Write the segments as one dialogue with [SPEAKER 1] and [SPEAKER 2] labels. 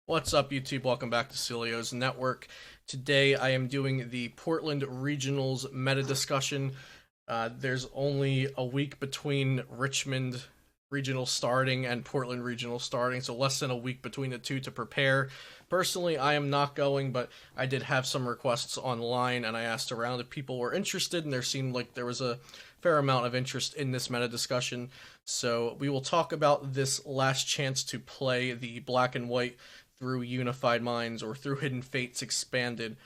[SPEAKER 1] What's up, YouTube? Welcome back to Cilio's Network. Today I am doing the Portland Regionals meta discussion. There's only a week between Richmond Regional starting and Portland Regional starting, so less than a week between the two to prepare. Personally, I am not going, but I did have some requests online and I asked around if people were interested, and there seemed like there was a fair amount of interest in this meta discussion. So we will talk about this last chance to play the black and white through Unified Minds or through Hidden Fates expanded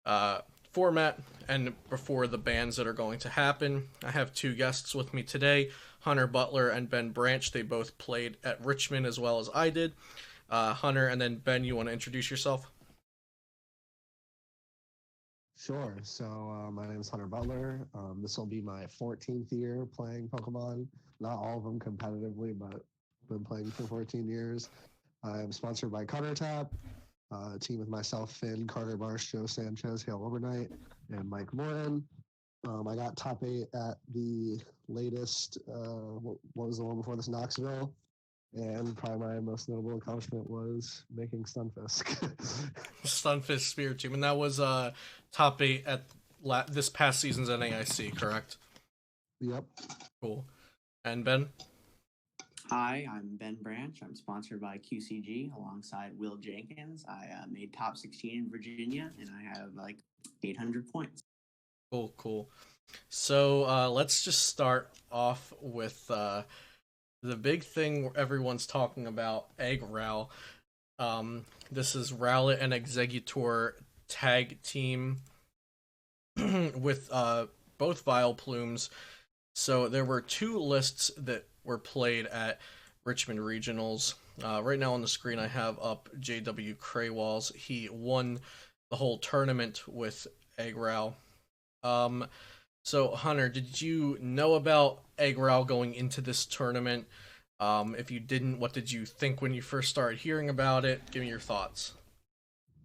[SPEAKER 1] uh, format and before the bans that are going to happen. I have two guests with me today, Hunter Butler and Ben Branch. They both played at Richmond as well as I did. Hunter, and then Ben, you want to introduce yourself?
[SPEAKER 2] Sure. My name is Hunter Butler. This will be my 14th year playing Pokemon. Not all of them competitively, but been playing for 14 years. I'm sponsored by ColorTap, a team with myself, Finn, Carter Marsh, Joe Sanchez, Hale Overnight, and Mike Morin. I got top 8 at the latest, what was the one before this, Knoxville? And probably my most notable accomplishment was making Stunfisk.
[SPEAKER 1] Stunfisk Spirit Team, and that was top 8 at this past season's NAIC, correct?
[SPEAKER 2] Yep.
[SPEAKER 1] Cool. And Ben?
[SPEAKER 3] Hi, I'm Ben Branch. I'm sponsored by QCG alongside Will Jenkins. I made top 16 in Virginia, and I have like 800 points.
[SPEAKER 1] Cool, cool. So let's just start off with the big thing everyone's talking about, Egg Row. This is Rowlet and Executor tag team with both Vileplumes. So there were two lists that were played at Richmond Regionals. Right now on the screen I have up JW Kraywalls. He won the whole tournament with Egg Row. So Hunter, did you know about Egg Row going into this tournament? If you didn't, what did you think when you first started hearing about it? Give me your thoughts.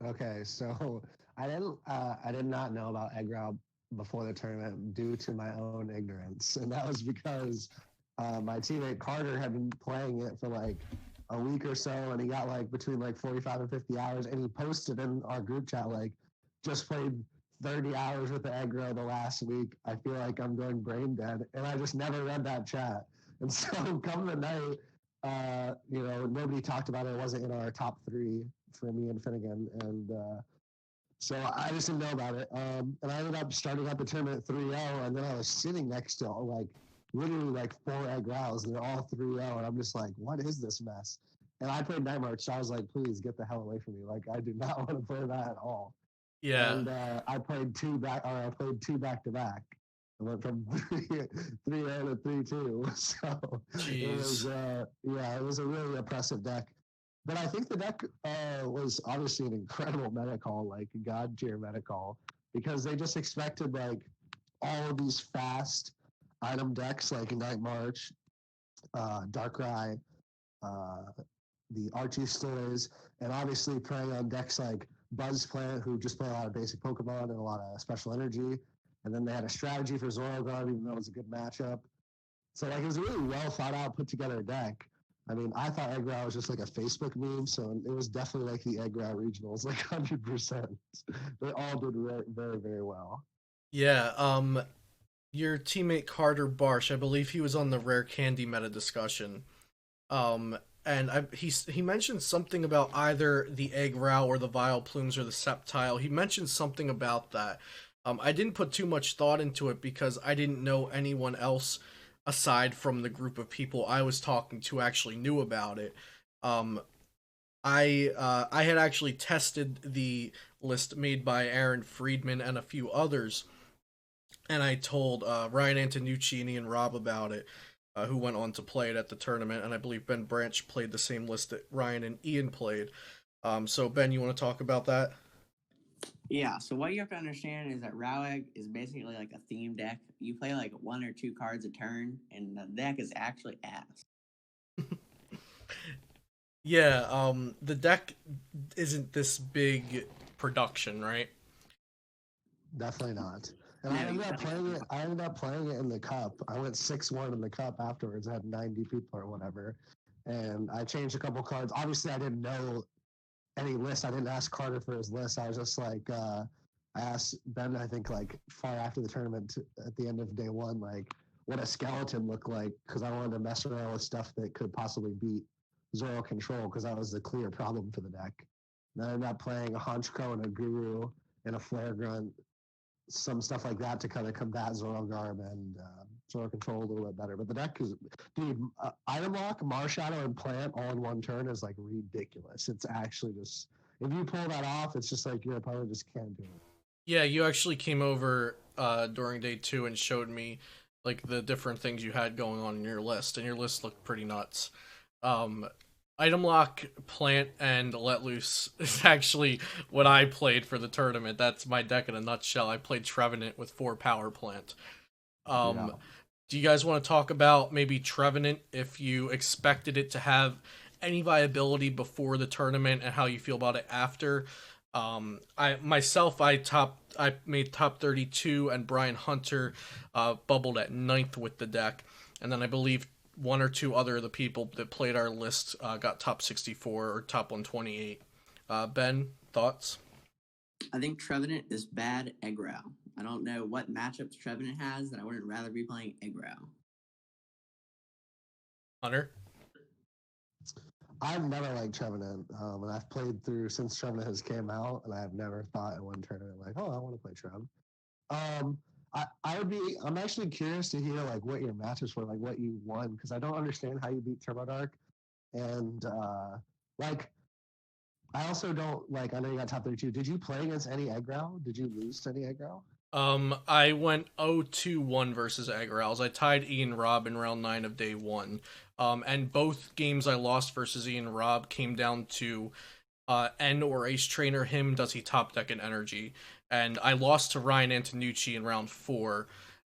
[SPEAKER 2] Okay, so I did not know about Egg Rob before the tournament due to my own ignorance, and that was because my teammate Carter had been playing it for like a week or so, and he got like between like 45 and 50 hours, and he posted in our group chat like just played 30 hours with the Egg Row the last week. I feel like I'm going brain dead, and I just never read that chat. And so come the night, nobody talked about it. It wasn't in our top 3 for me and Finnegan, and so I just didn't know about it. And I ended up starting up the tournament 3-0, and then I was sitting next to like literally like 4 Egg Rows, and they're all 3-0, and I'm just like, what is this mess? And I played Night March, so I was like, please get the hell away from me. Like I do not want to play that at all.
[SPEAKER 1] Yeah.
[SPEAKER 2] And I played two back to back. I went from 3-0 to 3-2. So
[SPEAKER 1] Jeez.
[SPEAKER 2] it was a really oppressive deck. But I think the deck was obviously an incredible meta call, like god tier meta call, because they just expected like all of these fast item decks like Night March, Darkrai, uh, the Archie Stories, and obviously playing on decks like Buzzplant, who just play a lot of basic Pokemon and a lot of special energy. And then they had a strategy for Zoroark, even though it was a good matchup. So like it was a really well thought out, put together deck. I mean, I thought Egg Row was just like a Facebook meme, so it was definitely like the Egg Row regionals, like 100%. They all did very, very, very well.
[SPEAKER 1] Yeah, your teammate Carter Barsh, I believe he was on the Rare Candy meta discussion. And he mentioned something about either the Egg Row or the Vileplumes or the Sceptile. He mentioned something about that. I didn't put too much thought into it because I didn't know anyone else aside from the group of people I was talking to actually knew about it. Um, I had actually tested the list made by Aaron Friedman and a few others, and I told Ryan Antonucci and Rob about it, who went on to play it at the tournament, and I believe Ben Branch played the same list that Ryan and Ian played. So Ben, you want to talk about that?
[SPEAKER 3] Yeah, so what you have to understand is that Rowegg is basically like a theme deck. You play like 1 or 2 cards a turn, and the deck is actually ass.
[SPEAKER 1] Yeah, the deck isn't this big production, right?
[SPEAKER 2] Definitely not. And
[SPEAKER 3] No, exactly.
[SPEAKER 2] I ended up playing it in the cup. I went 6-1 in the cup afterwards. I had 90 people or whatever. And I changed a couple cards. Obviously, I didn't know any list. I didn't ask Carter for his list. I was just like, I asked Ben, I think like far after the tournament at the end of day one, like what a skeleton looked like, because I wanted to mess around with stuff that could possibly beat Zoro Control, because that was the clear problem for the deck. And I ended up playing a Honchkrow and a Guru and a Flare Grunt, some stuff like that to kind of combat Zoro Garb and Zoro Control a little bit better. But the deck is, dude, Item Lock, Marshadow, and Plant all in one turn is like ridiculous. It's actually just, if you pull that off, it's just like your opponent just can't do it.
[SPEAKER 1] Yeah, you actually came over during day 2 and showed me like the different things you had going on in your list, and your list looked pretty nuts. Item Lock, Plant, and Let Loose is actually what I played for the tournament. That's my deck in a nutshell. I played Trevenant with 4 Power Plant.
[SPEAKER 2] Yeah.
[SPEAKER 1] Do you guys want to talk about maybe Trevenant, if you expected it to have any viability before the tournament and how you feel about it after? I made top 32, and Brian Hunter bubbled at 9th with the deck, and then I believe one or two other of the people that played our list got top 64 or top 128. Ben, thoughts?
[SPEAKER 3] I think Trevenant is bad aggro. I don't know what matchups Trevenant has that I wouldn't rather be playing aggro.
[SPEAKER 1] Hunter?
[SPEAKER 2] I've never liked Trevenant, and I've played through since Trevenant has came out, and I've never thought in one tournament like, oh, I want to play Trev. I'm actually curious to hear like what your matches were, like what you won, because I don't understand how you beat Turbo Dark, and like I also don't like. I know you got top 32. Did you play against any aggro? Did you lose to any aggro?
[SPEAKER 1] I went 0-1 versus Agrals. I tied Ian Robb in round 9 of day 1. And both games I lost versus Ian Robb came down to N or Ace Trainer him, does he top deck an energy? And I lost to Ryan Antonucci in round 4.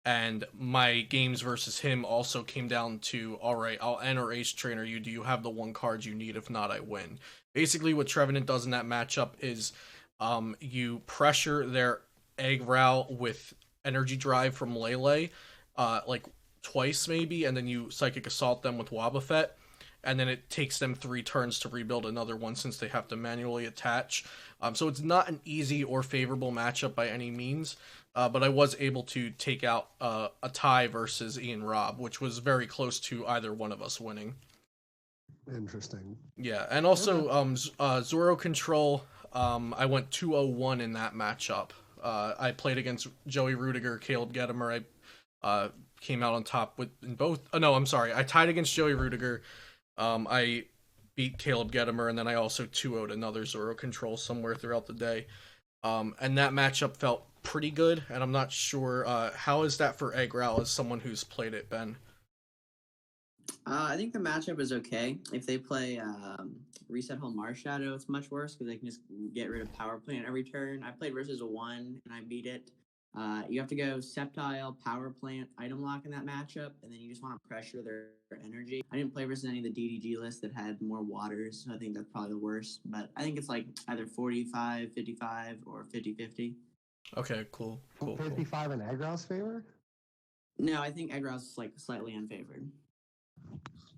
[SPEAKER 1] And my games versus him also came down to, all right, I'll N or Ace Trainer you. Do you have the one card you need? If not, I win. Basically, what Trevenant does in that matchup is you pressure their Eggrow with Energy Drive from Lele, like twice maybe, and then you Psychic Assault them with Wobbuffet, and then it takes them 3 turns to rebuild another one since they have to manually attach. So it's not an easy or favorable matchup by any means, but I was able to take out a tie versus Ian Robb, which was very close to either one of us winning.
[SPEAKER 2] Interesting.
[SPEAKER 1] Yeah, and also Zoro Control, I went 2-0-1 in that matchup. I played against Joey Rudiger, Caleb Gedimer. I came out on top in both. Oh, no, I'm sorry. I tied against Joey Rudiger. I beat Caleb Gedimer, and then I also 2-0'd another Zoro Control somewhere throughout the day. And that matchup felt pretty good, and I'm not sure. How is that for Eggrow as someone who's played it, Ben?
[SPEAKER 3] I think the matchup is okay. If they play Reset Home Marshadow, it's much worse because they can just get rid of Power Plant every turn. I played versus a 1 and I beat it. You have to go Sceptile, Power Plant, Item Lock in that matchup, and then you just want to pressure their energy. I didn't play versus any of the DDG lists that had more waters, so I think that's probably the worst. But I think it's like either 45-55 or 50-50.
[SPEAKER 1] Okay, cool.
[SPEAKER 2] 55 in Aggrow's favor?
[SPEAKER 3] No, I think Eggrow's like slightly unfavored.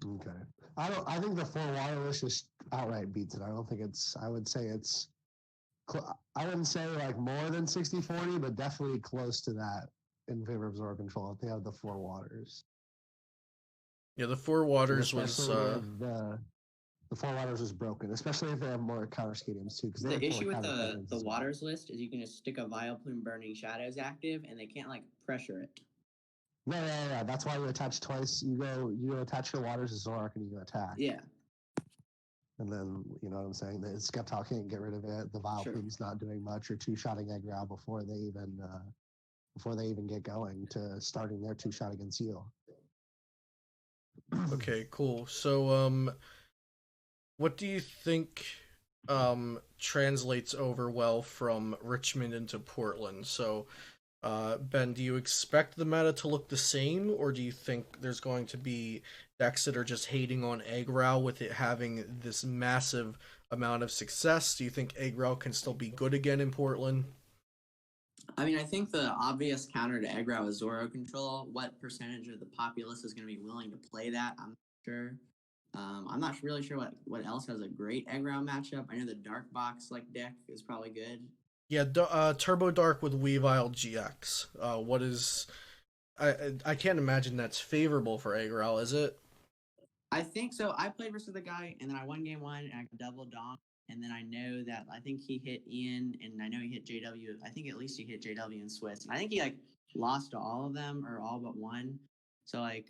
[SPEAKER 2] Okay. I think the 4 water list just outright beats it. I don't think it's, I would say it's, I wouldn't say like more than 60-40, but definitely close to that in favor of Zoro Control if they have the 4 waters.
[SPEAKER 1] Yeah, the 4 waters was
[SPEAKER 2] the 4 waters was broken, especially if they have more counter stadiums too.
[SPEAKER 3] The issue with the waters list is you can just stick a Vileplume Burning Shadows active, and they can't like pressure it.
[SPEAKER 2] Yeah. That's why you attach twice. You attach your waters to Zorak and you go attack.
[SPEAKER 3] Yeah.
[SPEAKER 2] And then, you know what I'm saying? The Skeptile can't get rid of it. The Vileplume's not doing much. Or 2-shotting Eggrow before they even get going to starting their 2-shot against you.
[SPEAKER 1] Okay, cool. So, what do you think translates over well from Richmond into Portland? So, Ben, do you expect the meta to look the same, or do you think there's going to be decks that are just hating on Eggrow with it having this massive amount of success? Do you think Eggrow can still be good again in Portland?
[SPEAKER 3] I mean, I think the obvious counter to Eggrow is Zoro Control. What percentage of the populace is going to be willing to play that? I'm not sure. I'm not really sure what else has a great Eggrow matchup. I know the Dark Box like deck is probably good.
[SPEAKER 1] Yeah, Turbo Dark with Weavile GX. What is? I can't imagine that's favorable for Agral, is it?
[SPEAKER 3] I think so. I played versus the guy, and then I won game one, and I got double donk. And then I know that I think he hit Ian, and I know he hit JW. I think at least he hit JW and Swiss. And I think he like lost to all of them or all but one. So like,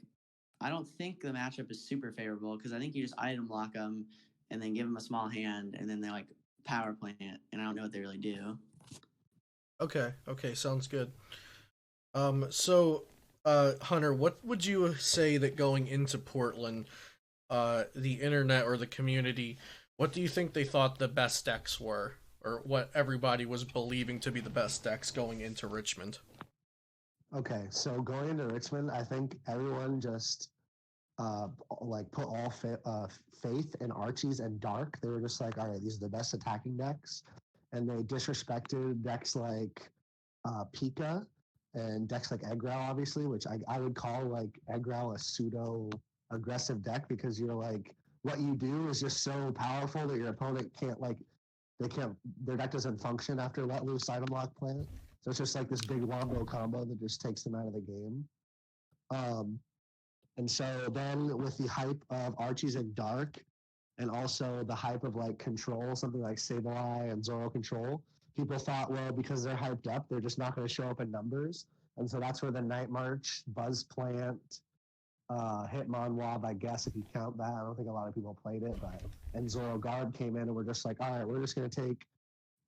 [SPEAKER 3] I don't think the matchup is super favorable because I think you just item lock them and then give them a small hand, and then they like power plant, and I don't know what they really do.
[SPEAKER 1] Okay, sounds good. Hunter, what would you say that going into Portland, the internet or the community, what do you think they thought the best decks were, or what everybody was believing to be the best decks going into Richmond?
[SPEAKER 2] Okay, so going into Richmond, I think everyone just like put all faith in Archie's and Dark. They were just like, all right, these are the best attacking decks, and they disrespected decks like Pika and decks like Eggrow, obviously, which I would call like Eggrow a pseudo aggressive deck because you're like what you do is just so powerful that your opponent can't like their deck doesn't function after let loose item lock plant. So it's just like this big wombo combo that just takes them out of the game. And so then with the hype of Archie's and Dark, and also the hype of like Control, something like Sableye and Zoro Control, people thought, well, because they're hyped up, they're just not going to show up in numbers. And so that's where the Night March, Buzz Plant, Hitmonwob, I guess, if you count that. I don't think a lot of people played it, but and Zoro Garb came in and we're just like, all right, we're just going to take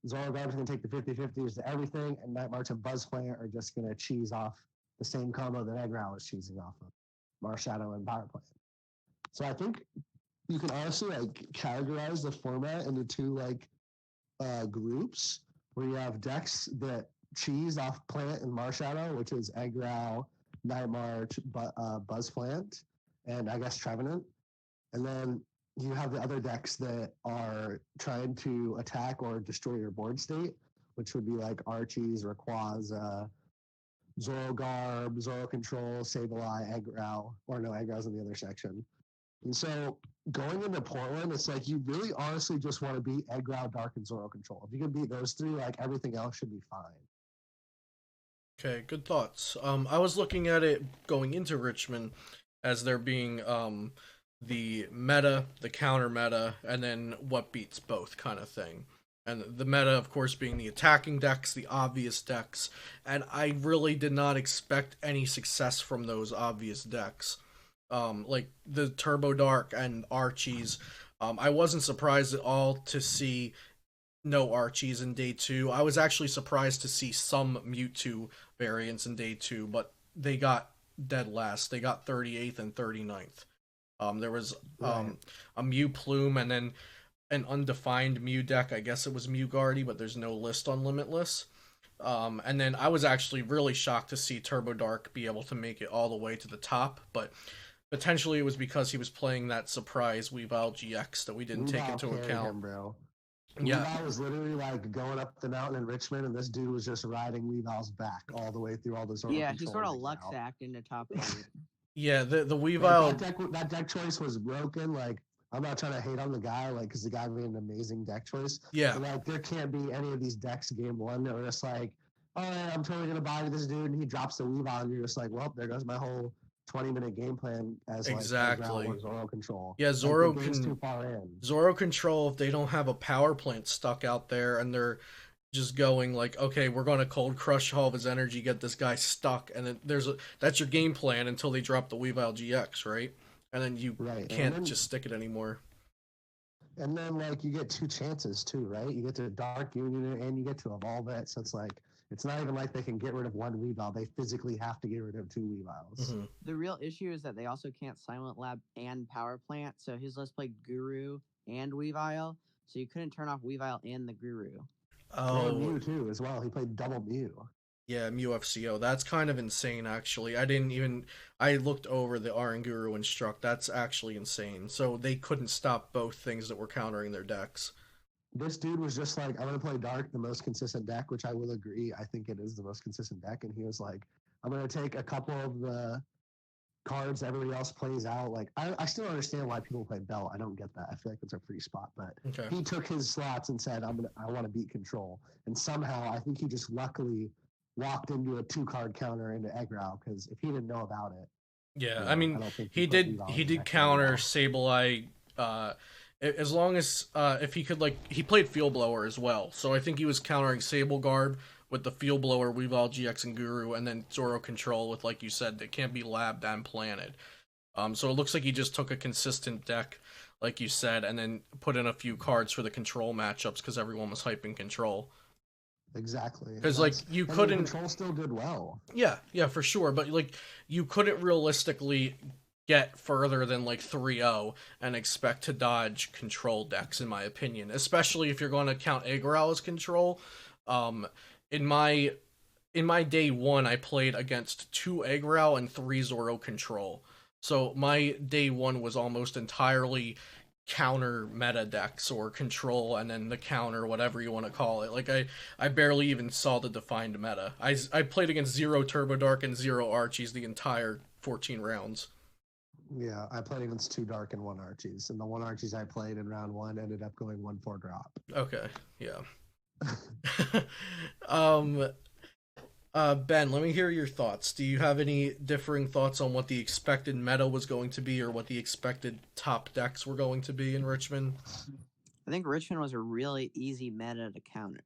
[SPEAKER 2] Zoro Garb's going to take the 50-50s to everything, and Night March and Buzz Plant are just going to cheese off the same combo that Eggrow is cheesing off of, Marshadow and Power Plant. So I think you can honestly like categorize the format into two like groups where you have decks that cheese off Plant and Marshadow, which is Eggrow, Night March, Buzz Plant, and I guess Trevenant. And then you have the other decks that are trying to attack or destroy your board state, which would be like Archie's, Rayquaza, Zoro Garb, Zoro Control, Sableye, Eggrow, or no, Eggrow's in the other section. And so going into Portland, it's like you really honestly just want to beat Eggrow, Dark, and Zoro Control. If you can beat those three, like everything else should be fine.
[SPEAKER 1] Okay, good thoughts. I was looking at it going into Richmond as there being the meta, the counter meta, and then what beats both kind of thing. And the meta, of course, being the attacking decks, the obvious decks. And I really did not expect any success from those obvious decks. Like the Turbo Dark and Archie's. I wasn't surprised at all to see no Archies in day 2. I was actually surprised to see some Mewtwo variants in day 2, but they got dead last. They got 38th and 39th. There was a Mew Plume and then an undefined Mew deck. I guess it was Mew Guardy, but there's no list on Limitless. And then I was actually really shocked to see Turbo Dark be able to make it all the way to the top, but potentially it was because he was playing that surprise Weavile GX that we didn't take into account.
[SPEAKER 2] Him, bro.
[SPEAKER 1] Yeah.
[SPEAKER 2] Weavile was literally like going up the mountain in Richmond, and this dude was just riding Weavile's back all the way through all the Zoro
[SPEAKER 4] Yeah, he
[SPEAKER 2] control
[SPEAKER 4] sort of
[SPEAKER 2] things
[SPEAKER 4] luck
[SPEAKER 2] out.
[SPEAKER 4] sacked into top 8.
[SPEAKER 1] Yeah, the Weavile.
[SPEAKER 2] That deck choice was broken. Like, I'm not trying to hate on the guy, like, because the guy made an amazing deck choice.
[SPEAKER 1] Yeah.
[SPEAKER 2] But, like, there can't be any of these decks game 1 that were just like, all right, I'm totally gonna buy this dude, and he drops the Weavile, and you're just like, well, there goes my whole 20-minute game plan as
[SPEAKER 1] Exactly.
[SPEAKER 2] like Zoro Control.
[SPEAKER 1] Yeah, Zoro
[SPEAKER 2] like, too far in.
[SPEAKER 1] Zoro Control, if they don't have a power plant stuck out there and they're just going like, okay, we're going to cold crush all of his energy, get this guy stuck, and then that's your game plan until they drop the Weavile GX, right? And then you can't just stick it anymore.
[SPEAKER 2] And then like you get 2 chances too, right? You get to Dark Union and you get to evolve it, so it's like it's not even like they can get rid of 1 Weavile. They physically have to get rid of 2 Weaviles.
[SPEAKER 1] Mm-hmm.
[SPEAKER 4] The real issue is that they also can't Silent Lab and Power Plant, so his list played Guru and Weavile, so you couldn't turn off Weavile and the Guru.
[SPEAKER 2] Oh, Mew too as well. He played double Mew.
[SPEAKER 1] Yeah, Mew FCO. That's kind of insane, actually. I looked over the Aranguru and Struck. That's actually insane. So they couldn't stop both things that were countering their decks.
[SPEAKER 2] This dude was just like, I'm going to play Dark, the most consistent deck, which I will agree. I think it is the most consistent deck. And he was like, I'm going to take a couple of the cards everybody else plays out. Like I still don't understand why people play Belt. I don't get that. I feel like it's a pretty spot, but
[SPEAKER 1] Okay.
[SPEAKER 2] he took his slots and said, I want to beat Control, and somehow I think he just luckily walked into a 2-card counter into Eggrow, because if he didn't know about it,
[SPEAKER 1] Yeah,
[SPEAKER 2] I
[SPEAKER 1] I mean,
[SPEAKER 2] don't think
[SPEAKER 1] he
[SPEAKER 2] put
[SPEAKER 1] did
[SPEAKER 2] Weavile
[SPEAKER 1] he
[SPEAKER 2] in the
[SPEAKER 1] did
[SPEAKER 2] deck
[SPEAKER 1] counter
[SPEAKER 2] very
[SPEAKER 1] Sableye, as long as if he could, like, he played Field Blower as well, so I think he was countering Sable Garb with the Field Blower, Weavile GX, and Guru, and then Zoro Control with, like you said, that can't be labbed and planted. So it looks like he just took a consistent deck, like you said, and then put in a few cards for the Control matchups because everyone was hyping Control.
[SPEAKER 2] Exactly.
[SPEAKER 1] Because, like, you
[SPEAKER 2] and
[SPEAKER 1] couldn't.
[SPEAKER 2] Control still did well.
[SPEAKER 1] Yeah, for sure. But, like, you couldn't realistically get further than, like, 3-0 and expect to dodge Control decks, in my opinion. Especially if you're going to count Eggrow as Control. In my day one, I played against 2 Eggrow and 3 Zoro Control. So my day one was almost entirely counter meta decks or Control and then the counter, whatever you want to call it. Like, I barely even saw the defined meta. I played against 0 Turbo Dark and 0 Archies the entire 14 rounds.
[SPEAKER 2] Yeah, I played against 2 Dark and 1 Archies, and the 1 Archies I played in round 1 ended up going 1/4 drop.
[SPEAKER 1] Okay, yeah. Ben, let me hear your thoughts. Do you have any differing thoughts on what the expected meta was going to be or what the expected top decks were going to be in Richmond?
[SPEAKER 4] I think Richmond was a really easy meta to counter.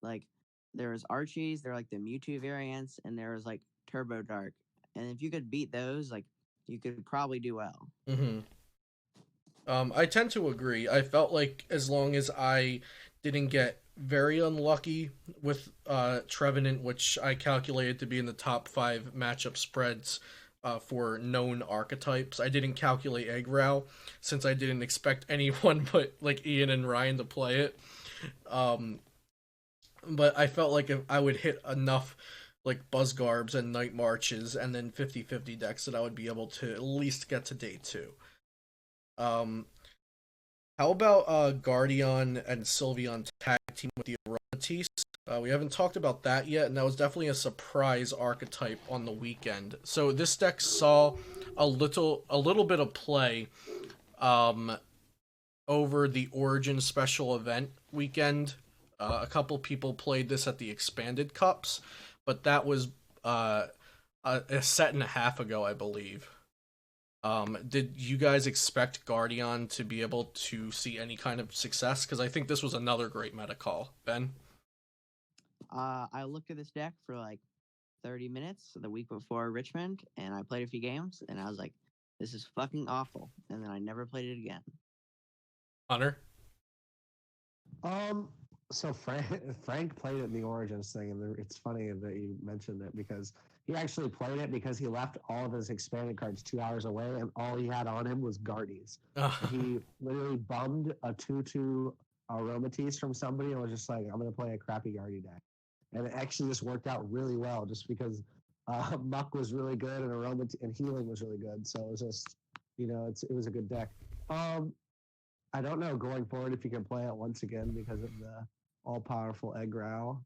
[SPEAKER 4] Like, there was Archies, there were like the Mewtwo variants, and there was like Turbo Dark. And if you could beat those, like, you could probably do well.
[SPEAKER 1] Mm-hmm. I tend to agree. I felt like as long as I didn't get very unlucky with Trevenant, which I calculated to be in the top 5 matchup spreads for known archetypes. I didn't calculate Eggrow since I didn't expect anyone but, like, Ian and Ryan to play it. But I felt like if I would hit enough, like, Buzzgarbs and Night Marches and then 50-50 decks, that I would be able to at least get to day 2. How about Guardian and Sylveon tag team with the Aromatisse? We haven't talked about that yet, and that was definitely a surprise archetype on the weekend. So this deck saw a little bit of play over the Origin special event weekend. A couple people played this at the Expanded Cups, but that was a set and a half ago, I believe. Did you guys expect Guardian to be able to see any kind of success? Because I think this was another great meta call. Ben?
[SPEAKER 4] I looked at this deck for like 30 minutes the week before Richmond, and I played a few games, and I was like, this is fucking awful. And then I never played it again.
[SPEAKER 1] Hunter?
[SPEAKER 2] So Frank played it in the Origins thing, and it's funny that you mentioned it, because he actually played it because he left all of his expanded cards 2 hours away, and all he had on him was Guardies. He literally bummed a 2/2 Aromatisse from somebody and was just like, I'm going to play a crappy Guardy deck. And it actually just worked out really well, just because Muck was really good and and Healing was really good. So it was just, it was a good deck. I don't know going forward if you can play it once again because of the all-powerful Eggrow.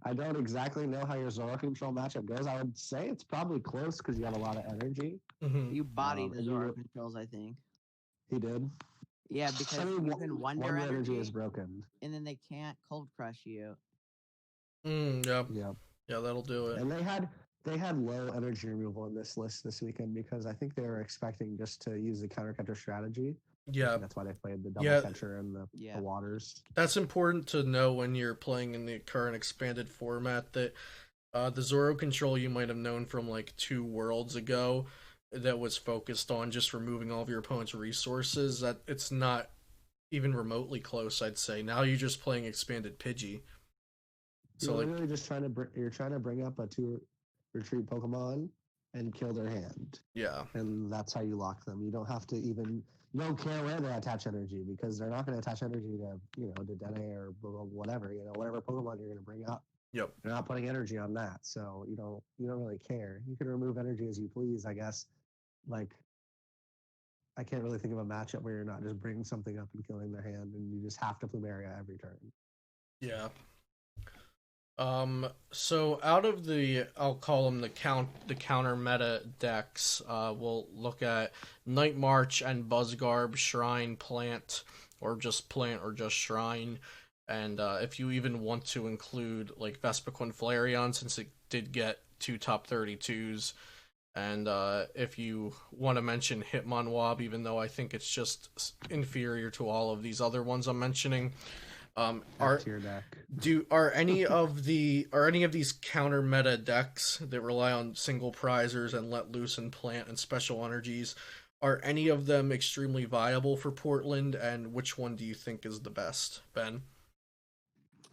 [SPEAKER 2] I don't exactly know how your Zoro Control matchup goes. I would say it's probably close because you have a lot of energy.
[SPEAKER 1] Mm-hmm.
[SPEAKER 4] You bodied the Zoro Controls, I think.
[SPEAKER 2] He did?
[SPEAKER 4] Yeah, because you can Wonder
[SPEAKER 2] Energy is broken.
[SPEAKER 4] And then they can't Cold Crush you.
[SPEAKER 1] Yeah.
[SPEAKER 2] Yeah.
[SPEAKER 1] Yeah, that'll do it.
[SPEAKER 2] And they had low energy removal in this list this weekend because I think they were expecting just to use the counter catcher strategy.
[SPEAKER 1] Yeah.
[SPEAKER 2] That's why they played the double catcher and the waters.
[SPEAKER 1] That's important to know when you're playing in the current expanded format, that the Zoro Control you might have known from like 2 worlds ago that was focused on just removing all of your opponent's resources, that it's not even remotely close, I'd say. Now you're just playing expanded Pidgey.
[SPEAKER 2] So you're literally just trying to bring up a 2 retreat Pokemon and kill their hand.
[SPEAKER 1] Yeah.
[SPEAKER 2] And that's how you lock them. You don't have to you don't care where they attach energy, because they're not going to attach energy to, to Dene or whatever, whatever Pokemon you're going to bring up.
[SPEAKER 1] Yep.
[SPEAKER 2] They're not putting energy on that. So you don't really care. You can remove energy as you please, I guess. Like, I can't really think of a matchup where you're not just bringing something up and killing their hand and you just have to Plumeria every turn.
[SPEAKER 1] Yeah. So out of the, I'll call them the counter meta decks, we'll look at Night March and Buzzgarb, Shrine, Plant, or just Plant or just Shrine, and if you even want to include like Vespiquen Flareon, since it did get 2 top 32s, and if you want to mention Hitmonwab, even though I think it's just inferior to all of these other ones I'm mentioning. Are
[SPEAKER 2] Tier deck.
[SPEAKER 1] are any of these counter meta decks that rely on single prizers and let loose and plant and special energies, are any of them extremely viable for Portland, and which one do you think is the best, Ben?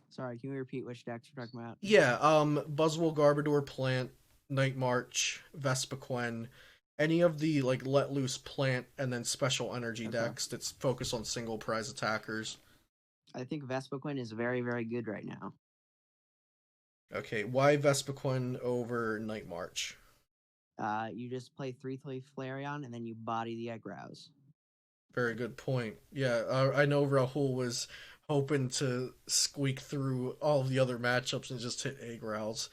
[SPEAKER 4] Sorry, can you repeat which decks you're talking about?
[SPEAKER 1] Yeah, Buzzwole, Garbodor, Plant, Night March, Vespiquen, any of the like let loose plant and then special energy decks that's focused on single prize attackers.
[SPEAKER 4] I think Vespiquen is very, very good right now.
[SPEAKER 1] Okay, why Vespiquen over Night March?
[SPEAKER 4] You just play 3/3 Flareon and then you body the Eggrows.
[SPEAKER 1] Very good point. Yeah, I know Rahul was hoping to squeak through all of the other matchups and just hit Eggrows,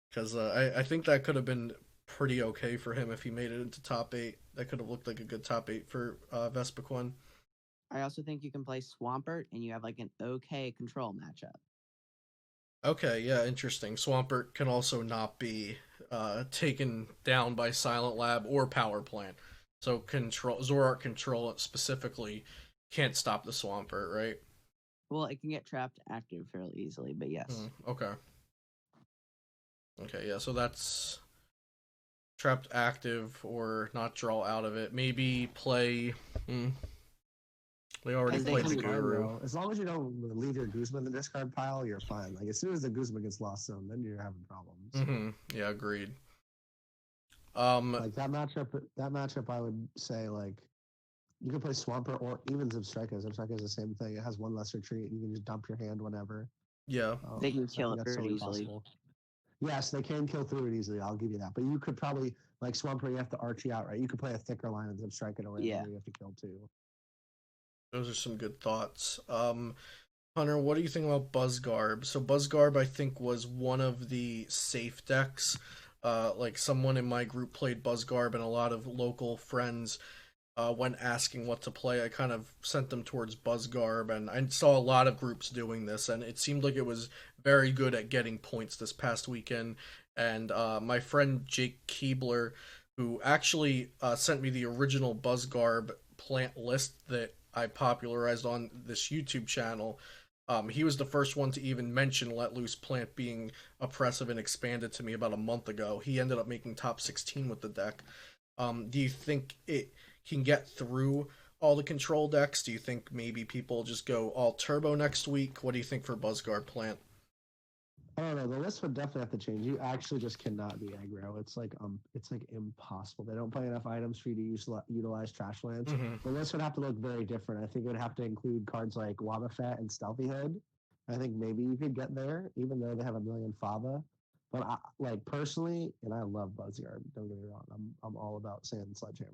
[SPEAKER 1] because I think that could have been pretty okay for him if he made it into top 8. That could have looked like a good top 8 for Vespiquen.
[SPEAKER 4] I also think you can play Swampert and you have like an okay control matchup.
[SPEAKER 1] Okay, yeah, interesting. Swampert can also not be taken down by Silent Lab or Power Plant. So Zoroark control specifically can't stop the Swampert, right?
[SPEAKER 4] Well, it can get trapped active fairly easily, but yes.
[SPEAKER 1] Okay. Okay, yeah, so that's trapped active or not draw out of it. Maybe play... They already
[SPEAKER 4] As they
[SPEAKER 1] played the
[SPEAKER 4] come around,
[SPEAKER 1] Guru.
[SPEAKER 2] As long as you don't leave your Guzma in the discard pile, you're fine. Like as soon as the Guzma gets lost zone, then you're having problems.
[SPEAKER 1] Yeah, agreed.
[SPEAKER 2] Like that matchup, I would say like you can play Swampert or even Zebstrika. Zebstrika is the same thing. It has one lesser treat. You can just dump your hand whenever.
[SPEAKER 1] Yeah.
[SPEAKER 4] They can
[SPEAKER 2] So
[SPEAKER 4] kill
[SPEAKER 2] I
[SPEAKER 4] it
[SPEAKER 2] think that's
[SPEAKER 4] very
[SPEAKER 2] totally
[SPEAKER 4] easily.
[SPEAKER 2] possible. Yes, they can kill through it easily. I'll give you that. But you could probably like Swampert. You have to Archie out, right? You could play a thicker line of Zebstrika or
[SPEAKER 4] Yeah.
[SPEAKER 2] you have to kill too.
[SPEAKER 1] Those are some good thoughts. Hunter, what do you think about Buzzgarb? So Buzzgarb, I think, was one of the safe decks. Like someone in my group played Buzzgarb, and a lot of local friends, when asking what to play, I kind of sent them towards Buzzgarb, and I saw a lot of groups doing this, and it seemed like it was very good at getting points this past weekend. And my friend Jake Keebler, who actually sent me the original Buzzgarb plant list that I popularized on this YouTube channel. He was the first one to even mention Let Loose Plant being oppressive and expanded to me about a month ago. He ended up making top 16 with the deck. Do you think it can get through all the control decks? Do you think maybe people just go all turbo next week? What do you think for Buzzguard Plant?
[SPEAKER 2] I don't know. The list would definitely have to change. You actually just cannot be aggro. It's like impossible. They don't play enough items for you to utilize trash lands. The list would have to look very different. I think it would have to include cards like Wobbuffet and Stealthy Head. I think maybe you could get there, even though they have a million Faba. But like personally, and I love Buzzguard. Don't get me wrong. I'm all about Sand Sledgehammer.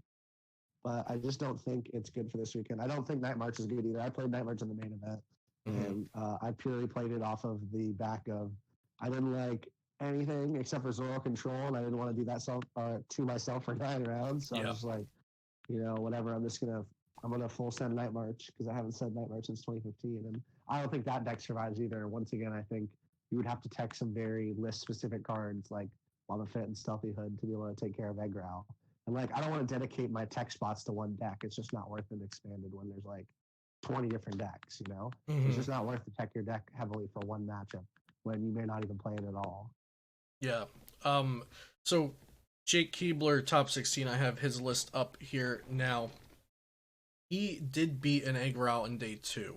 [SPEAKER 2] But I just don't think it's good for this weekend. I don't think Night March is good either. I played Night March in the main event, and I purely played it off of the back of I didn't like anything except for Zoro control, and I didn't want to do that to myself for 9 rounds. So I was just like, whatever. I'm gonna full send Night March because I haven't said Night March since 2015, and I don't think that deck survives either. Once again, I think you would have to tech some very list specific cards like Wobbuffet and Stealthy Hood to be able to take care of Eggrow. And like, I don't want to dedicate my tech spots to one deck. It's just not worth it expanded when there's like 20 different decks. It's just not worth to tech your deck heavily for one matchup when you may not even play it at all.
[SPEAKER 1] Yeah. So Jake Keebler, top 16, I have his list up here now. He did beat an Eggrow in day 2.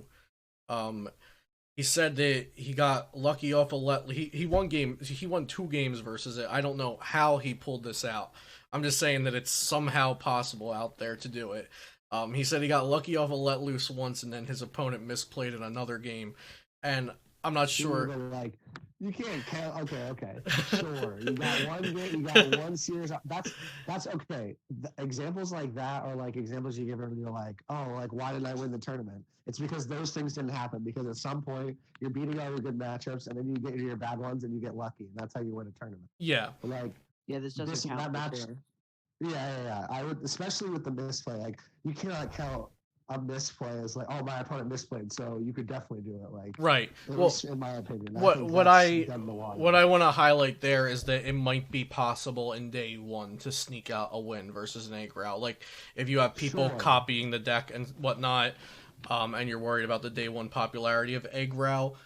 [SPEAKER 1] He said that he got lucky off a he won 2 games versus it. I don't know how he pulled this out. I'm just saying that it's somehow possible out there to do it. He said he got lucky off a let loose once, and then his opponent misplayed in another game. And I'm not sure.
[SPEAKER 2] Like, you can't count. Okay, sure. You got one game. You got one series. That's okay. Examples like that are like examples you give everybody like, oh, like why did I win the tournament? It's because those things didn't happen. Because at some point you're beating all your good matchups, and then you get your bad ones, and you get lucky, and that's how you win a tournament.
[SPEAKER 1] Yeah.
[SPEAKER 2] But like,
[SPEAKER 4] this doesn't count
[SPEAKER 2] that match.
[SPEAKER 4] sure.
[SPEAKER 2] Yeah. I would, especially with the misplay. Like, you cannot count a misplay as like, oh, my opponent misplayed, so you could definitely do it. Like,
[SPEAKER 1] right.
[SPEAKER 2] Well, in my opinion,
[SPEAKER 1] what I want to highlight there is that it might be possible in day one to sneak out a win versus an egg route. Like, if you have people copying the deck and whatnot, and you're worried about the day one popularity of egg route.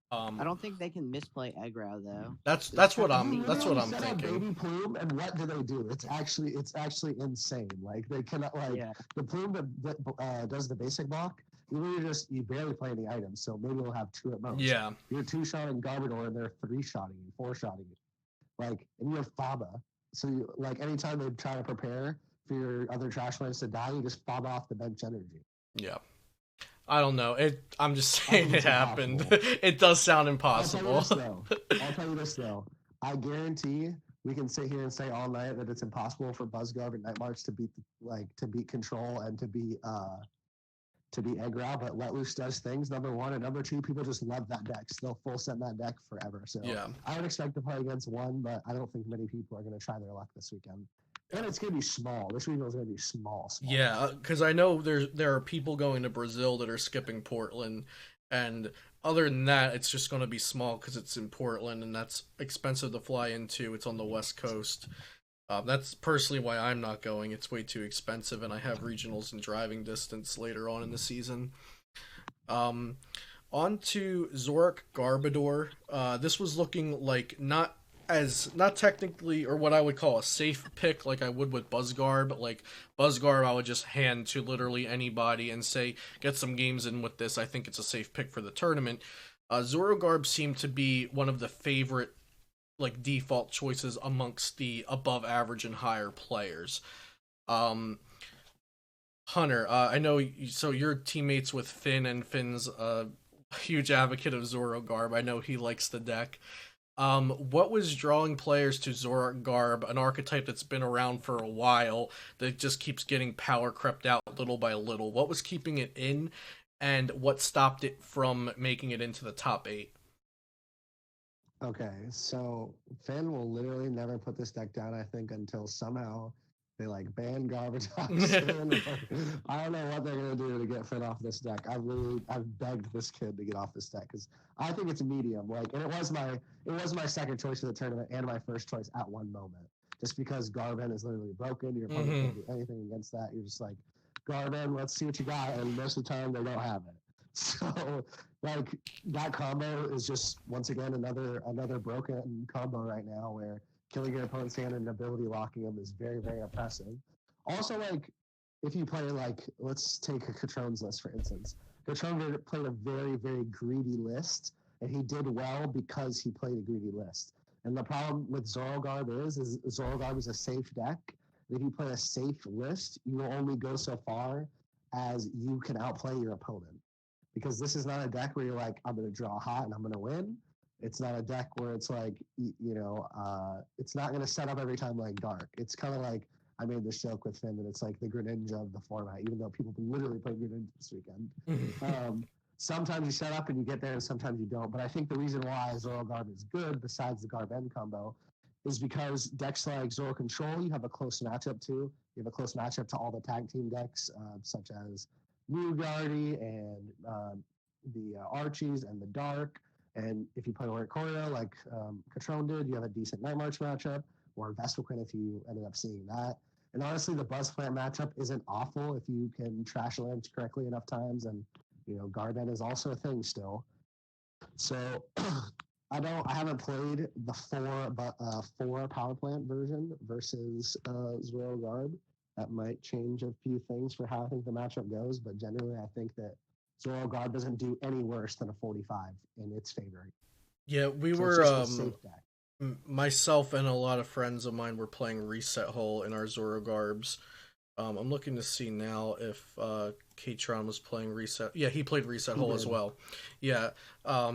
[SPEAKER 4] I don't think they can misplay aggro though.
[SPEAKER 1] That's what I'm thinking.
[SPEAKER 2] Baby Plume, and what do they do? It's actually insane. Like, they cannot, like, the Plume that does the basic block. You barely play any items, so maybe we'll have 2 at most.
[SPEAKER 1] Yeah,
[SPEAKER 2] you're 2-shotting Garbodor, and they're 3-shotting you, 4-shotting you. Like, and you have Faba, so you, like, anytime they try to prepare for your other trash lands to die, you just Faba off the bench energy.
[SPEAKER 1] Yeah. I don't know. I'm just saying it happened. It does sound impossible.
[SPEAKER 2] I'll tell you this though. I guarantee we can sit here and say all night that it's impossible for Buzzgarb and Nightmarch to beat Control and to beat Egg Route, but Let Loose does things, number one, and number two, people just love that deck. They'll full set that deck forever. So
[SPEAKER 1] yeah.
[SPEAKER 2] I would expect to play against one, but I don't think many people are going to try their luck this weekend. And it's going to be small. This regional is going to be small.
[SPEAKER 1] Yeah, because I know there are people going to Brazil that are skipping Portland, and other than that, it's just going to be small because it's in Portland, and that's expensive to fly into. It's on the West Coast. That's personally why I'm not going. It's way too expensive, and I have regionals and driving distance later on in the season. On to Zurich Garbodor. This was looking like not technically, or what I would call a safe pick like I would with Buzzgarb. Like, Buzzgarb I would just hand to literally anybody and say, get some games in with this. I think it's a safe pick for the tournament. Zorogarb seemed to be one of the favorite, like, default choices amongst the above average and higher players. Hunter, I know, so you're teammates with Finn, and Finn's a huge advocate of Zorogarb. I know he likes the deck. What was drawing players to Zorogarb, an archetype that's been around for a while, that just keeps getting power crept out little by little? What was keeping it in, and what stopped it from making it into the top 8?
[SPEAKER 2] Okay, so Finn will literally never put this deck down, I think, until somehow they like ban Garbage Ox. I don't know what they're gonna do to get Finn off this deck. I've begged this kid to get off this deck because I think it's a medium. Like, and it was my second choice for the tournament and my first choice at one moment. Just because Garben is literally broken, your opponent can't do anything against that. You're just like, Garben, let's see what you got, and most of the time they don't have it. So, like, that combo is just, once again, another broken combo right now where killing your opponent's hand and ability locking them is very, very oppressive. Also, like, if you play, like, let's take a Catron's list, for instance. Catron played a very, very greedy list, and he did well because he played a greedy list. And the problem with Zorogarb is Zorogarb is a safe deck. If you play a safe list, you will only go so far as you can outplay your opponent. Because this is not a deck where you're like, I'm going to draw hot and I'm going to win. It's not a deck where it's like, it's not going to set up every time like Dark. It's kind of like, I made this joke with Finn, and it's like the Greninja of the format, even though people literally play Greninja this weekend. Sometimes you set up and you get there, and sometimes you don't. But I think the reason why Zorogarb is good, besides the Garb-N combo, is because decks like Zoro Control, you have a close matchup to. You have a close matchup to all the tag team decks, such as Mugardy and the Archies and the Dark. And if you play Oricorio like Catron did, you have a decent Nightmarch matchup, or Vespiquen if you ended up seeing that. And honestly, the Buzzplant matchup isn't awful if you can trash lands correctly enough times, and Garden is also a thing still. So I haven't played the four power plant version versus Zorogarb. That might change a few things for how I think the matchup goes, but generally I think that Zorogarb doesn't do any worse than a 45 in its favor.
[SPEAKER 1] Yeah, we were myself and a lot of friends of mine were playing Reset Hole in our Zorogarbs. I'm looking to see now if Katron was playing Reset. Yeah, he played Reset
[SPEAKER 2] He
[SPEAKER 1] Hole as
[SPEAKER 2] did.
[SPEAKER 1] well. Yeah,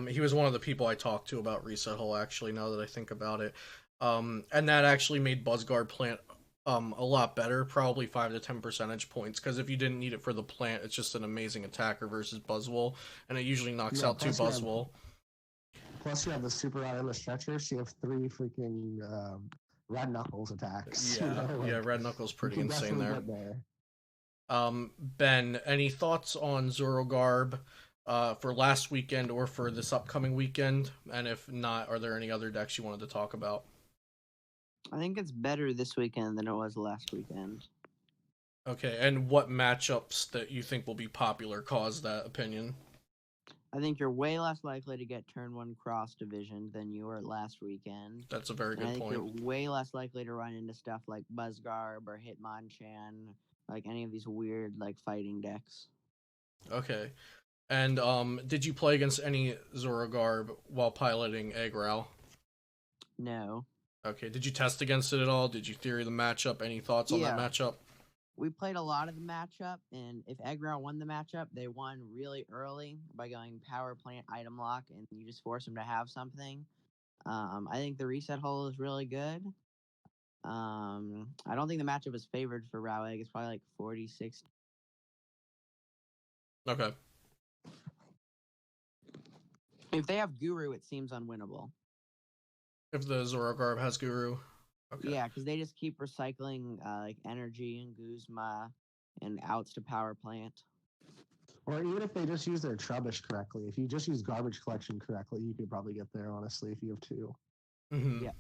[SPEAKER 1] he was one of the people I talked to about Reset Hole, actually, now that I think about it. And that actually made Buzzguard plant a lot better, probably 5 to 10 percentage points, because if you didn't need it for the plant, it's just an amazing attacker versus Buzzwole, and it usually knocks
[SPEAKER 2] Yeah,
[SPEAKER 1] out 2 Buzzwole.
[SPEAKER 2] Plus, you have the super out in the stretcher, so you have 3 freaking red knuckles attacks.
[SPEAKER 1] Yeah,
[SPEAKER 2] you know, like,
[SPEAKER 1] yeah, Red Knuckles
[SPEAKER 2] you
[SPEAKER 1] pretty
[SPEAKER 2] can
[SPEAKER 1] insane
[SPEAKER 2] definitely
[SPEAKER 1] there.
[SPEAKER 2] get there.
[SPEAKER 1] Ben, any thoughts on Zorogarb for last weekend or for this upcoming weekend? And if not, are there any other decks you wanted to talk about?
[SPEAKER 4] I think it's better this weekend than it was last weekend.
[SPEAKER 1] Okay, and what matchups that you think will be popular cause that opinion?
[SPEAKER 4] I think you're way less likely to get turn 1 cross division than you were last weekend.
[SPEAKER 1] That's a very
[SPEAKER 4] And I
[SPEAKER 1] good
[SPEAKER 4] think
[SPEAKER 1] point.
[SPEAKER 4] you're way less likely to run into stuff like Buzzgarb or Hitmonchan, like any of these weird like fighting decks.
[SPEAKER 1] Okay. And did you play against any Zorogarb while piloting Eggrow?
[SPEAKER 4] No.
[SPEAKER 1] Okay, did you test against it at all? Did you theory the matchup? Any thoughts on that
[SPEAKER 4] Yeah.
[SPEAKER 1] matchup?
[SPEAKER 4] We played a lot of the matchup, and if Eggrow won the matchup, they won really early by going power plant item lock, and you just force them to have something. I think the reset hole is really good. I don't think the matchup is favored for Rowegg. It's probably like 46.
[SPEAKER 1] Okay.
[SPEAKER 4] If they have Guru, it seems unwinnable.
[SPEAKER 1] If the Zorogarb has Guru. Okay.
[SPEAKER 4] Yeah, because they just keep recycling like energy and Guzma and outs to power plant.
[SPEAKER 2] Or even if they just use their Trubbish correctly. If you just use garbage collection correctly, you could probably get there, honestly, if you have 2.
[SPEAKER 1] Mm-hmm.
[SPEAKER 4] Yeah.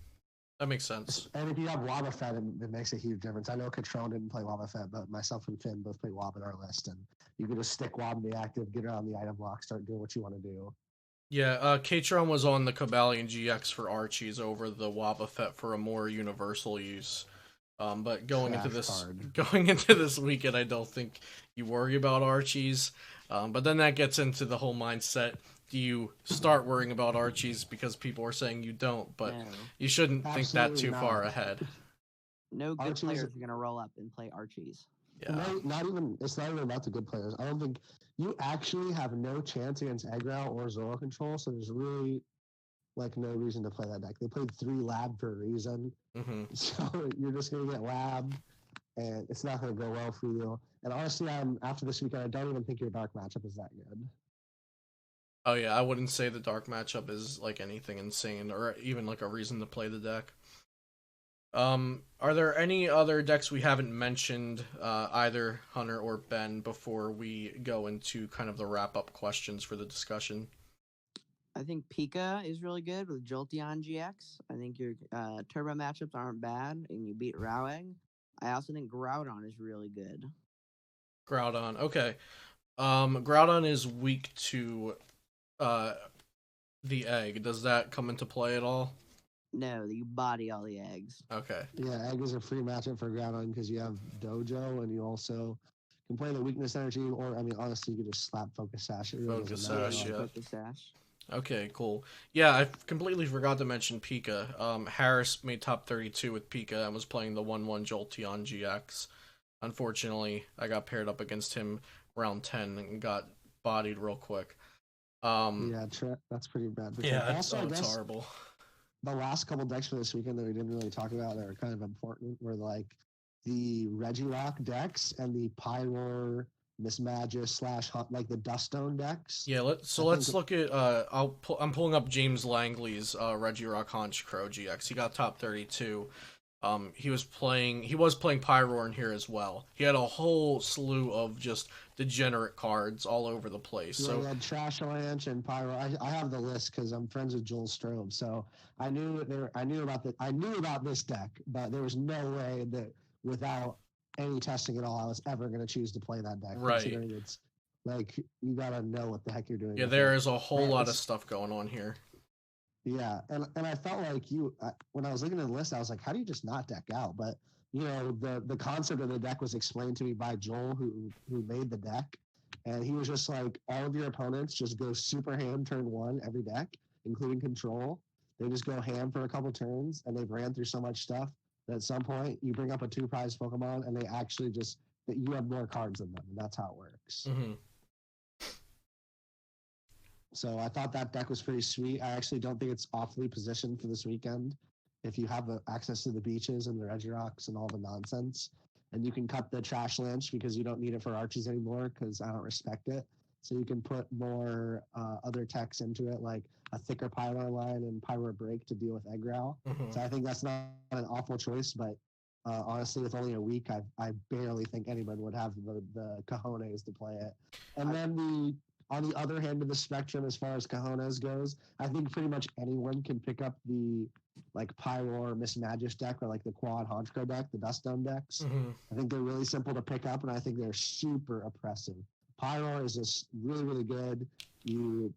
[SPEAKER 1] That makes sense.
[SPEAKER 2] And if you have Wobbuffet, it makes a huge difference. I know Catron didn't play Wobbuffet, but myself and Finn both play Wob in our list. And you can just stick Wob in the active, get it on the item block, start doing what you want to do.
[SPEAKER 1] Yeah, Katron was on the Cabalion GX for Archies over the Wobbuffet for a more universal use. But going into this weekend, I don't think you worry about Archies. But then that gets into the whole mindset. Do you start worrying about Archies because people are saying you don't? But
[SPEAKER 4] No.
[SPEAKER 1] you shouldn't think that
[SPEAKER 2] Absolutely
[SPEAKER 1] too far
[SPEAKER 2] not.
[SPEAKER 1] ahead.
[SPEAKER 4] No good
[SPEAKER 2] Archies-
[SPEAKER 4] players are going to roll up and play Archies.
[SPEAKER 1] Yeah.
[SPEAKER 2] No, it's not even about the good players. I don't think you actually have no chance against Eggrow or Zoro Control, so there's really like no reason to play that deck. They played 3 Lab for a reason,
[SPEAKER 1] Mm-hmm.
[SPEAKER 2] so you're just gonna get Lab, and it's not gonna go well for you. And honestly, after this weekend, I don't even think your dark matchup is that good.
[SPEAKER 1] Oh yeah, I wouldn't say the dark matchup is like anything insane or even like a reason to play the deck. Are there any other decks we haven't mentioned, either Hunter or Ben, before we go into kind of the wrap-up questions for the discussion?
[SPEAKER 4] I think Pika is really good with Jolteon GX. I think your turbo matchups aren't bad, and you beat Rowegg. I also think Groudon is really good.
[SPEAKER 1] Groudon, okay. Groudon is weak to the egg. Does that come into play at all?
[SPEAKER 4] No, you body all the eggs.
[SPEAKER 1] Okay.
[SPEAKER 2] Yeah, Egg is a free matchup for Groudon because you have Dojo, and you also can play the weakness energy, or I mean, honestly, you could just slap Focus Sash. It really
[SPEAKER 1] Focus
[SPEAKER 2] doesn't matter.
[SPEAKER 1] Sash, yeah.
[SPEAKER 4] Focus Sash.
[SPEAKER 1] Okay, cool. Yeah, I completely forgot to mention Pika. Harris made top 32 with Pika and was playing the 1/1 Jolteon GX. Unfortunately, I got paired up against him round 10 and got bodied real quick.
[SPEAKER 2] Yeah, that's pretty bad.
[SPEAKER 1] Yeah,
[SPEAKER 2] Also, I
[SPEAKER 1] it's
[SPEAKER 2] guess
[SPEAKER 1] horrible.
[SPEAKER 2] the last couple decks for this weekend that we didn't really talk about that are kind of important were like the Regirock decks and the Pyroar Mismagus / like the Duststone decks.
[SPEAKER 1] Yeah, let's look at I'm pulling up James Langley's Regirock Honchkrow GX. He got top 32. He was playing Pyroar in here as well. He had a whole slew of just degenerate cards all over the place.
[SPEAKER 2] Yeah,
[SPEAKER 1] So
[SPEAKER 2] we had Trash Avalanche and Pyro. I have the list because I'm friends with Joel Strobe, so I knew about this deck, but there was no way that without any testing at all, I was ever going to choose to play that deck.
[SPEAKER 1] Right.
[SPEAKER 2] Considering it's like you got to know what the heck you're doing.
[SPEAKER 1] yeah,
[SPEAKER 2] with
[SPEAKER 1] there
[SPEAKER 2] it.
[SPEAKER 1] is a whole lot of
[SPEAKER 2] It's-
[SPEAKER 1] stuff going on here.
[SPEAKER 2] Yeah, and I felt like when I was looking at the list, I was like, how do you just not deck out? But you know, the concept of the deck was explained to me by Joel, who made the deck, and he was just like, all of your opponents just go super ham turn 1 every deck, including control. They just go ham for a couple turns, and they've ran through so much stuff that at some point you bring up a 2 prize Pokemon, and they actually just that you have more cards than them, and that's how it works.
[SPEAKER 1] Mm-hmm.
[SPEAKER 2] So I thought that deck was pretty sweet. I actually don't think it's awfully positioned for this weekend. If you have access to the beaches and the Regirocks and all the nonsense, and you can cut the Trash Lynch because you don't need it for arches anymore because I don't respect it. So you can put more other techs into it, like a thicker Pyro line and Pyro Break to deal with Eggrow.
[SPEAKER 1] Mm-hmm.
[SPEAKER 2] So I think that's not an awful choice, but honestly, with only a week, I barely think anyone would have the cojones to play it. And then on the other hand of the spectrum, as far as cojones goes, I think pretty much anyone can pick up the like Pyro or Miss Magic deck or like the Quad Honchko deck, the Dust Dome decks.
[SPEAKER 1] Mm-hmm.
[SPEAKER 2] I think they're really simple to pick up, and I think they're super oppressive. Pyro is just really, really good. You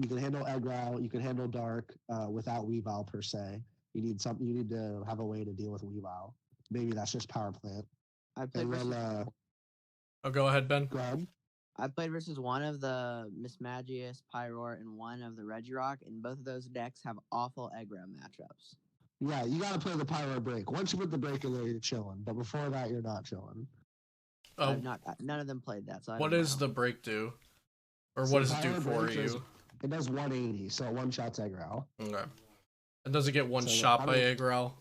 [SPEAKER 2] can handle Eggrow, you can handle Dark without Weavile per se. You need to have a way to deal with Weavile. Maybe that's just Power Plant.
[SPEAKER 4] I played versus.
[SPEAKER 1] Oh, go ahead, Ben.
[SPEAKER 2] Go ahead.
[SPEAKER 4] I played versus one of the Miss Magius, Pyroar, and one of the Regirock, and both of those decks have awful aggro matchups.
[SPEAKER 2] Yeah, you got to play the Pyro Break. Once you put the break in there, you're chilling. But before that, you're not chilling.
[SPEAKER 4] I've not. None of them played that. So I
[SPEAKER 1] what
[SPEAKER 4] don't
[SPEAKER 1] does
[SPEAKER 4] know.
[SPEAKER 1] the break do, or
[SPEAKER 2] So
[SPEAKER 1] what does it
[SPEAKER 2] Pyro
[SPEAKER 1] do for
[SPEAKER 2] Break
[SPEAKER 1] you?
[SPEAKER 2] It does 180, so it one-shots Eggrow.
[SPEAKER 1] Okay. And does it get one
[SPEAKER 2] So,
[SPEAKER 1] shot by Eggrow?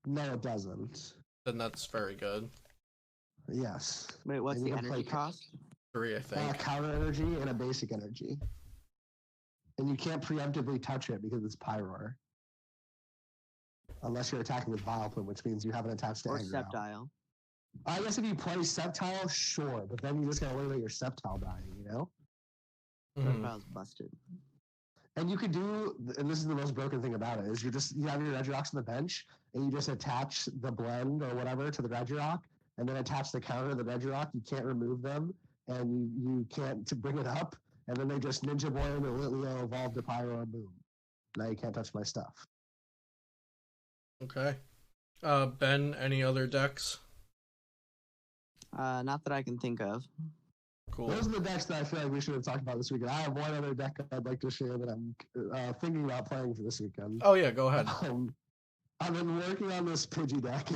[SPEAKER 2] No, it doesn't.
[SPEAKER 1] Then that's very good.
[SPEAKER 2] Yes.
[SPEAKER 4] Wait, what's
[SPEAKER 2] And
[SPEAKER 4] the
[SPEAKER 2] you can
[SPEAKER 4] energy
[SPEAKER 2] play
[SPEAKER 4] cost?
[SPEAKER 1] 3, I think.
[SPEAKER 2] Counter energy and a basic energy. And you can't preemptively touch it because it's Pyroar. Unless you're attacking with Vileplume, which means you haven't attached to
[SPEAKER 4] Or
[SPEAKER 2] Eggrow.
[SPEAKER 4] Sceptile.
[SPEAKER 2] I guess if you play Sceptile, sure, but then you just gotta worry about your Sceptile dying, you know?
[SPEAKER 1] Mhm.
[SPEAKER 4] Sceptile's busted.
[SPEAKER 2] And you could do, and this is the most broken thing about it, is you have your Regirocks on the bench, and you just attach the blend or whatever to the Regirock, and then attach the counter to the Regirock. You can't remove them, and you can't to bring it up, and then they just Ninja Boy and Litleo evolve to Pyro and boom. Now you can't touch my stuff.
[SPEAKER 1] Okay. Ben, any other decks?
[SPEAKER 4] Not that I can think of.
[SPEAKER 1] Cool.
[SPEAKER 2] Those are the decks that I feel like we should have talked about this weekend. I have one other deck I'd like to share that I'm thinking about playing for this weekend.
[SPEAKER 1] Oh, yeah, go ahead.
[SPEAKER 2] I've been working on this Pidgey deck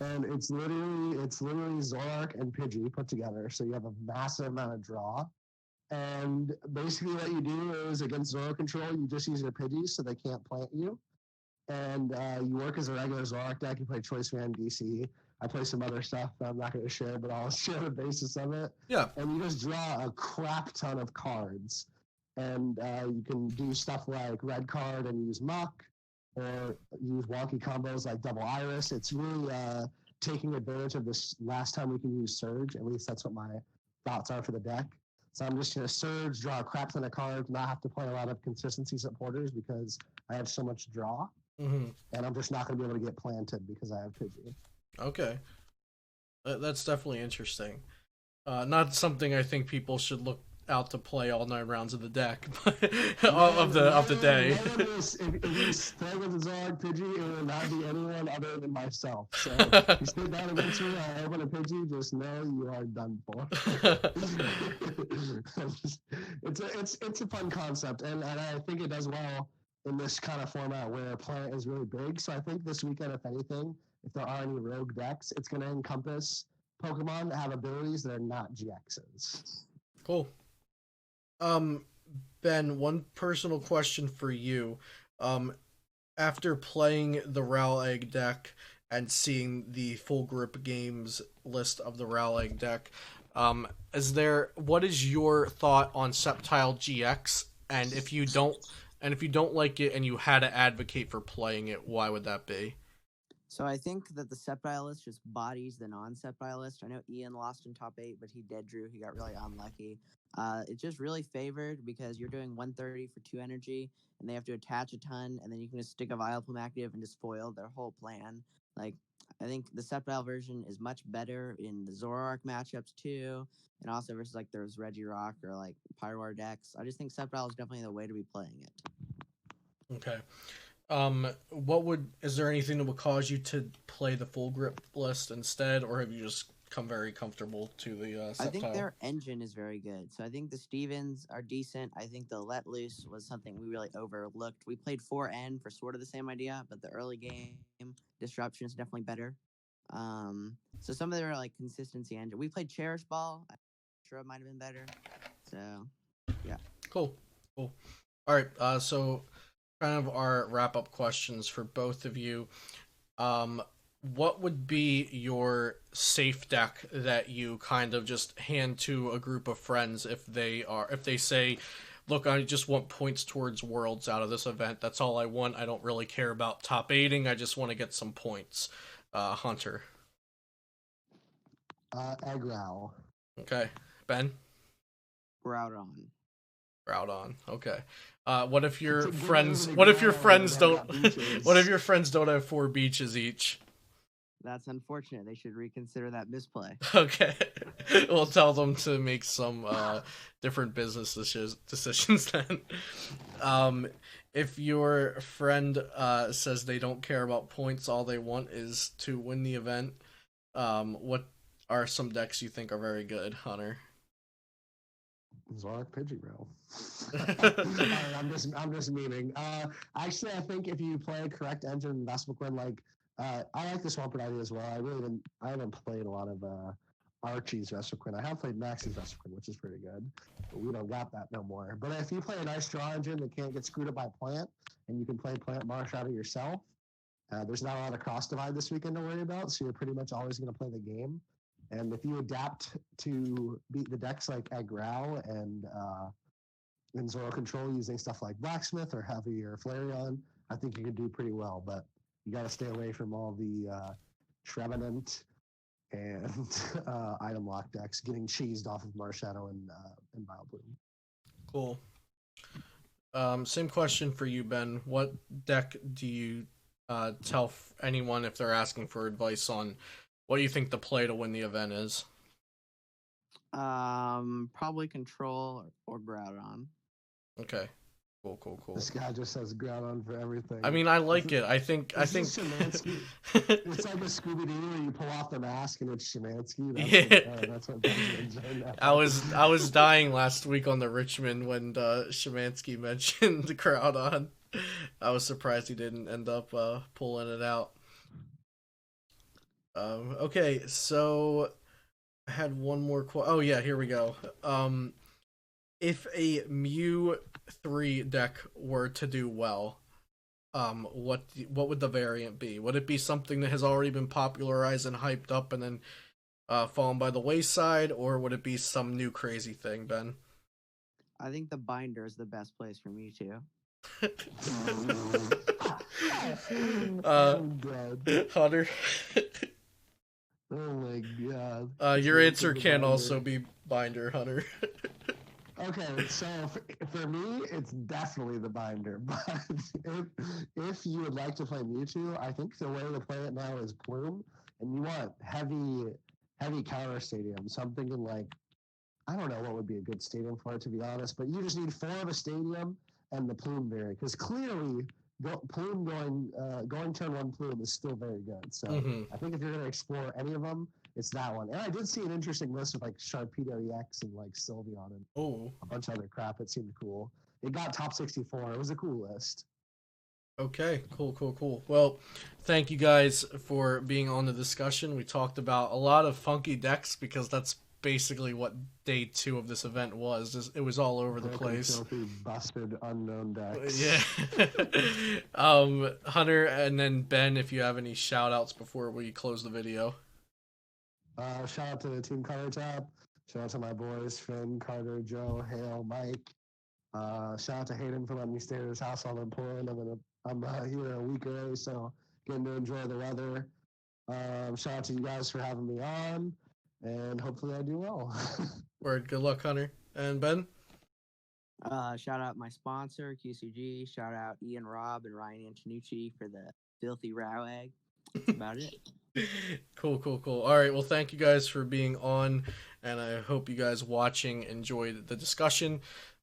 [SPEAKER 2] and it's literally Zoroark and Pidgey put together. So you have a massive amount of draw. And basically what you do is against Zoro control, you just use your Pidgeys so they can't plant you. And you work as a regular Zoroark deck. You play Choice Man DC. I play some other stuff that I'm not going to share, but I'll share the basis of it.
[SPEAKER 1] Yeah.
[SPEAKER 2] And you just draw a crap ton of cards. And you can do stuff like red card and use Muck, or use wonky combos like Double Iris. It's really taking advantage of this last time we can use Surge. At least that's what my thoughts are for the deck. So I'm just going to Surge, draw a crap ton of cards, not have to play a lot of consistency supporters because I have so much draw.
[SPEAKER 1] Mm-hmm.
[SPEAKER 2] And I'm just not going to be able to get planted because I have Pidgey.
[SPEAKER 1] Okay. That's definitely interesting. Not something I think people should look out to play all 9 rounds of the deck of the day.
[SPEAKER 2] If you play with a Zoroark Pidgey, it will not be anyone other than myself. So if you sit down against me, I open a Pidgey, just know you are done for. It's a fun concept, and I think it does well in this kind of format where a planet is really big. So I think this weekend, if anything, if there are any rogue decks, it's going to encompass Pokemon that have abilities that are not GXs.
[SPEAKER 1] Cool. Ben, one personal question for you. After playing the Rowlegg deck and seeing the full grip games list of the Rowlegg deck, what is your thought on Sceptile GX? And if you don't like it and you had to advocate for playing it, why would that be?
[SPEAKER 4] So I think that the Sceptile list just bodies the non-Sceptile list. I know Ian lost in top 8, but he dead drew. He got really unlucky. It's just really favored because you're doing 130 for 2 energy, and they have to attach a ton, and then you can just stick a Vileplume active and just foil their whole plan. Like, I think the Sceptile version is much better in the Zoroark matchups too, and also versus like there's Regirock or like Pyroar decks. I just think Sceptile is definitely the way to be playing it.
[SPEAKER 1] Okay. Is there anything that would cause you to play the full grip list instead, or have you just come very comfortable to the Sceptile?
[SPEAKER 4] I think their engine is very good. So I think the Stevens are decent. I think the Let Loose was something we really overlooked. We played 4N for sort of the same idea, but the early game disruption is definitely better. So some of their like consistency and we played Cherish Ball. I'm sure it might have been better. So
[SPEAKER 1] Cool. All right. So kind of our wrap up questions for both of you. What would be your safe deck that you kind of just hand to a group of friends if they say, look, I just want points towards worlds out of this event. That's all I want. I don't really care about top 8ing. I just want to get some points. Hunter.
[SPEAKER 2] Aggro.
[SPEAKER 1] Okay. Ben?
[SPEAKER 4] Groudon.
[SPEAKER 1] Groudon. Okay. What if your
[SPEAKER 2] It's a good
[SPEAKER 1] friends?
[SPEAKER 2] way to
[SPEAKER 1] What if
[SPEAKER 2] go
[SPEAKER 1] your
[SPEAKER 2] when
[SPEAKER 1] friends
[SPEAKER 2] they
[SPEAKER 1] don't?
[SPEAKER 2] got beaches.
[SPEAKER 1] What if your friends don't have 4 beaches each?
[SPEAKER 4] That's unfortunate. They should reconsider that misplay.
[SPEAKER 1] Okay. We'll tell them to make some different business decisions then. If your friend says they don't care about points, all they want is to win the event, what are some decks you think are very good, Hunter?
[SPEAKER 2] Zurich Pidgeotto. I'm just memeing. Actually, I think if you play correct engine and Vespiquen, like I like the Swampert idea as well. I haven't played a lot of Archie's Vespiquen. I have played Max's Vespiquen, which is pretty good. But we don't got that no more. But if you play a nice draw engine that can't get screwed up by plant, and you can play plant marsh out of yourself, there's not a lot of cross divide this weekend to worry about, so you're pretty much always going to play the game. And if you adapt to beat the decks like Aggro and Zoro Control using stuff like Blacksmith or Heavy or Flareon, I think you could do pretty well. But you got to stay away from all the Trevenant and item lock decks getting cheesed off of Marshadow and Vileplume.
[SPEAKER 1] Cool. Same question for you, Ben. What deck do you tell anyone if they're asking for advice on what do you think the play to win the event is?
[SPEAKER 4] Probably Control or Groudon.
[SPEAKER 1] Okay. Cool.
[SPEAKER 2] This guy just says Groudon for everything.
[SPEAKER 1] I mean, I like it. I think
[SPEAKER 2] Szymanski. It's like a Scooby-Doo where you pull off the mask and it's Szymanski. That's what
[SPEAKER 1] I was dying last week on the Richmond when Szymanski mentioned the Groudon. I was surprised he didn't end up pulling it out. Okay, so I had one more oh yeah, here we go. If a Mew 3 deck were to do well, what would the variant be? Would it be something that has already been popularized and hyped up and then fallen by the wayside, or would it be some new crazy thing, Ben?
[SPEAKER 4] I think the binder is the best place for me too.
[SPEAKER 1] Hunter.
[SPEAKER 2] Oh my god.
[SPEAKER 1] Your answer can also be binder, Hunter.
[SPEAKER 2] Okay, so for me, it's definitely the binder. But if you would like to play Mewtwo, I think the way to play it now is Plume, and you want heavy counter stadium. So I'm thinking like, I don't know what would be a good stadium for it, to be honest, but you just need 4 of a stadium and the Plume variant, because clearly Plume going turn 1 Plume is still very good. So I think if you're going to explore any of them, it's that one. And I did see an interesting list with like Sharpedo EX and like Sylveon and a bunch of other crap. It seemed cool. It got top 64. It was a cool list.
[SPEAKER 1] Okay, cool. Well, thank you guys for being on the discussion. We talked about a lot of funky decks because that's basically what day 2 of this event was. It was all over the place.
[SPEAKER 2] Filthy, busted, unknown decks.
[SPEAKER 1] Yeah. Hunter and then Ben, if you have any shout outs before we close the video.
[SPEAKER 2] Shout out to the Team Carter tab. Shout out to my boys, Finn, Carter, Joe, Hale, Mike. Shout out to Hayden for letting me stay at his house while I'm pouring. I'm here a week early, so getting to enjoy the weather. Shout out to you guys for having me on, and hopefully I do well.
[SPEAKER 1] Word. Good luck, Hunter. And Ben?
[SPEAKER 4] Shout out my sponsor, QCG. Shout out Ian Robb and Ryan Antonucci for the filthy row egg. That's about it.
[SPEAKER 1] Cool. All right, well, thank you guys for being on, and I hope you guys watching enjoyed the discussion.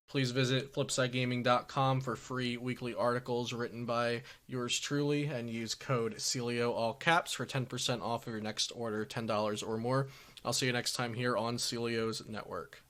[SPEAKER 1] Please visit flipsidegaming.com for free weekly articles written by yours truly, and use code CELIO, all caps, for 10% off of your next order, $10 or more. I'll see you next time here on Celio's Network.